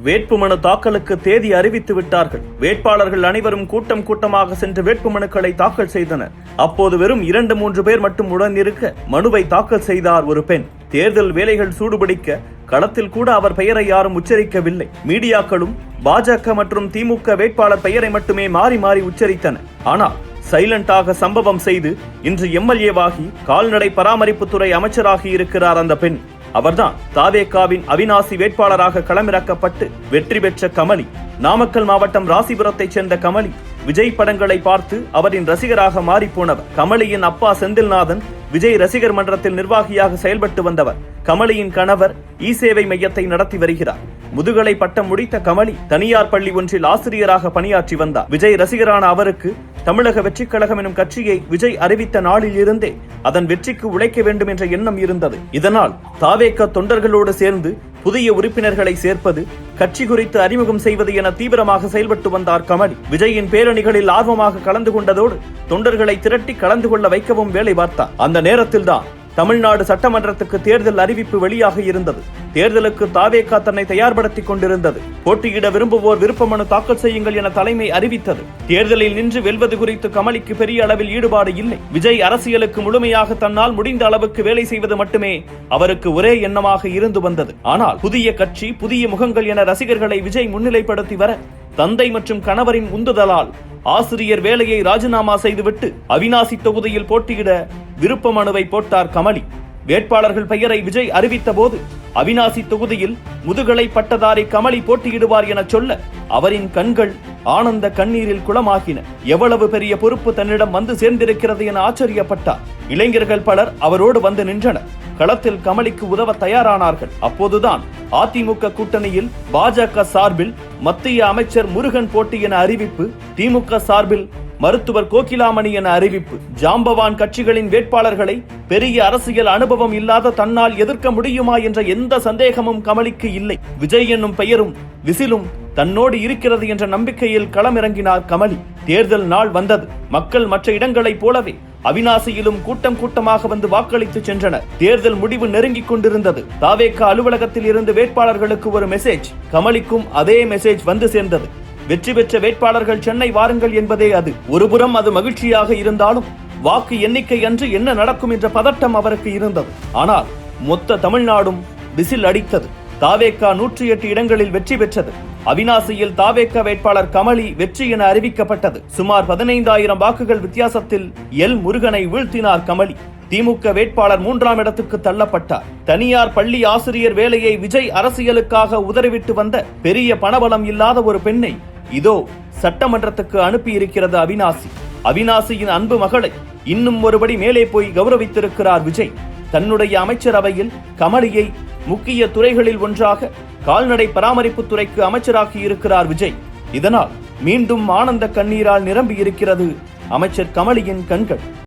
வேட்புமனு தாக்கலுக்கு தேதி அறிவித்து விட்டார்கள். வேட்பாளர்கள் அனைவரும் கூட்டம் கூட்டமாக சென்று வேட்புமனுக்களை தாக்கல் செய்தனர். அப்போது வெறும் 2-3 பேர் மட்டும் உடன் இருக்க மனுவை தாக்கல் செய்தார் ஒரு பெண். தேர்தல் வேலைகள் சூடுபிடிக்க களத்தில் கூட அவர் பெயரை யாரும் உச்சரிக்கவில்லை. மீடியாக்களும் பாஜக மற்றும் திமுக வேட்பாளர் பெயரை மட்டுமே மாறி மாறி உச்சரித்தன. ஆனால் சைலண்டாக சம்பவம் செய்து இன்று எம்எல்ஏவாகி கால்நடை பராமரிப்புத்துறை அமைச்சராகி இருக்கிறார் அந்த பெண். அவர்தான் தாவேகாவின் அவிநாசி வேட்பாளராக களமிறக்கப்பட்டு வெற்றி பெற்ற கமலி. நாமக்கல் மாவட்டம் ராசிபுரத்தைச் சேர்ந்த கமலி விஜய் படங்களை பார்த்து அவரின் ரசிகராக மாறிப்போனவர். கமலியின் அப்பா செந்தில்நாதன் விஜய் ரசிகர் மன்றத்தில் நிர்வாகியாக செயல்பட்டு வந்தவர். கமலியின் கணவர் இ-சேவை மையத்தை நடத்தி வருகிறார். முதுகலை பட்டம் முடித்த கமலி தனியார் பள்ளி ஒன்றில் ஆசிரியராக பணியாற்றி வந்தார். விஜய் ரசிகரான அவருக்கு தமிழக வெற்றிக் கழகம் எனும் கட்சியை விஜய் அறிவித்த நாளில் இருந்தே அதன் வெற்றிக்கு உழைக்க வேண்டும் என்ற எண்ணம் இருந்தது. இதனால் தாவேக தொண்டர்களோடு சேர்ந்து புதிய உறுப்பினர்களை சேர்ப்பது, கட்சி குறித்து அறிமுகம் செய்வது என தீவிரமாக செயல்பட்டு வந்தார் கமலி. விஜயின் பேரணிகளில் ஆர்வமாக கலந்து கொண்டதோடு தொண்டர்களை திரட்டி கலந்து கொள்ள வைக்கவும் வேலை பார்த்தார். அந்த நேரத்தில்தான் தமிழ்நாடு சட்டமன்றத்துக்கு தேர்தல் அறிவிப்பு வெளியாக இருந்தது. தேர்தலுக்கு தாவேகா தன்னை தயார்படுத்திக் கொண்டிருந்தது. போட்டியிட விரும்புவோர் விருப்பமனு தாக்கல் செய்யுங்கள் என தலைமை அறிவித்தது. தேர்தலில் நின்று வெல்வது குறித்து கமலிக்கு பெரிய அளவில் ஈடுபாடு இல்லை. விஜய் அரசியலுக்கு முழுமையாக தன்னால் முடிந்த அளவுக்கு வேலை செய்வது மட்டுமே அவருக்கு ஒரே எண்ணமாக இருந்து வந்தது. ஆனால் புதிய கட்சி, புதிய முகங்கள் என ரசிகர்களை விஜய் முன்னிலைப்படுத்தி வர தந்தை மற்றும் கணவரின் உந்துதலால் ஆசிரியர் வேலையை ராஜினாமா செய்துவிட்டு அவிநாசி தொகுதியில் போட்டியிட விருப்ப மனுவை போட்டார் கமலி. வேட்பாளர்கள் பெயரை விஜய் அறிவித்த போது அவிநாசி தொகுதியில் முதுகலை பட்டதாரி கமலி போட்டியிடுவார் என சொல்ல அவரின் கண்கள் ஆனந்த கண்ணீரில் குளமாகின. எவ்வளவு பெரிய பொறுப்பு தன்னிடம் வந்து சேர்ந்திருக்கிறது என ஆச்சரியப்பட்டார். இளைஞர்கள் பலர் அவரோடு வந்து நின்றனர். களத்தில் கமலிக்கு உதவ தயாரானார்கள். அப்போதுதான் அதிமுக கூட்டணியில் பாஜக சார்பில் மத்திய அமைச்சர் முருகன் போட்டி என அறிவிப்பு, திமுக சார்பில் மருத்துவர் கோகிலாமணி என அறிவிப்பு. ஜாம்பவான் கட்சிகளின் வேட்பாளர்களை பெரிய அரசியல் அனுபவம் இல்லாத தன்னால் எதிர்க்க முடியுமா என்ற எந்த சந்தேகமும் கமலிக்கு இல்லை. விஜய் என்னும் பெயரும் விசிலும் தன்னோடு இருக்கிறது என்ற நம்பிக்கையில் களமிறங்கினார் கமலி. தேர்தல் நாள் வந்தது. மக்கள் மற்ற இடங்களைப் போலவே அவிநாசியிலும் கூட்டம் கூட்டமாக வந்து வாக்களித்து சென்றனர். தேர்தல் முடிவு நெருங்கிக் கொண்டிருந்தது. தாவேகா அலுவலகத்தில் இருந்து வேட்பாளர்களுக்கு ஒரு மெசேஜ். கமலிக்கும் அதே மெசேஜ் வந்து சேர்ந்தது. வெற்றி பெற்ற வேட்பாளர்கள் சென்னை வாருங்கள் என்பதே அது. ஒருபுறம் அது மகிழ்ச்சியாக இருந்தாலும் வாக்கு எண்ணிக்கை அன்று என்ன நடக்கும் என்ற பதட்டம் அவருக்கு இருந்தது. ஆனால் மொத்த தமிழ்நாடும் விசில் அடித்தது. தாவேகா 108 இடங்களில் வெற்றி பெற்றது. அவிநாசியில் தாவேகா வேட்பாளர் கமலி வெற்றி என அறிவிக்கப்பட்டது. சுமார் 15,000 வாக்குகள் வித்தியாசத்தில் எல் முருகனை வீழ்த்தினார் கமலி. திமுக வேட்பாளர் 3ஆம் இடத்துக்கு தள்ளப்பட்டார். தனியார் பள்ளி ஆசிரியர் வேலையை விஜய் அரசியலுக்காக உதறிவிட்டு வந்த பெரிய பணபலம் இல்லாத ஒரு பெண்ணை இதோ சட்டமன்றத்துக்கு அனுப்பி இருக்கிறது அவிநாசி. அவிநாசியின் அன்பு மகளை இன்னும் ஒருபடி மேலே போய் கௌரவித்திருக்கிறார் விஜய். தன்னுடைய அமைச்சரவையில் கமலியை முக்கிய துறைகளில் ஒன்றாக கால்நடை பராமரிப்பு துறைக்கு அமைச்சராகி இருக்கிறார் விஜய். இதனால் மீண்டும் ஆனந்த கண்ணீரால் நிரம்பி இருக்கிறது அமைச்சர் கமலியின் கண்கள்.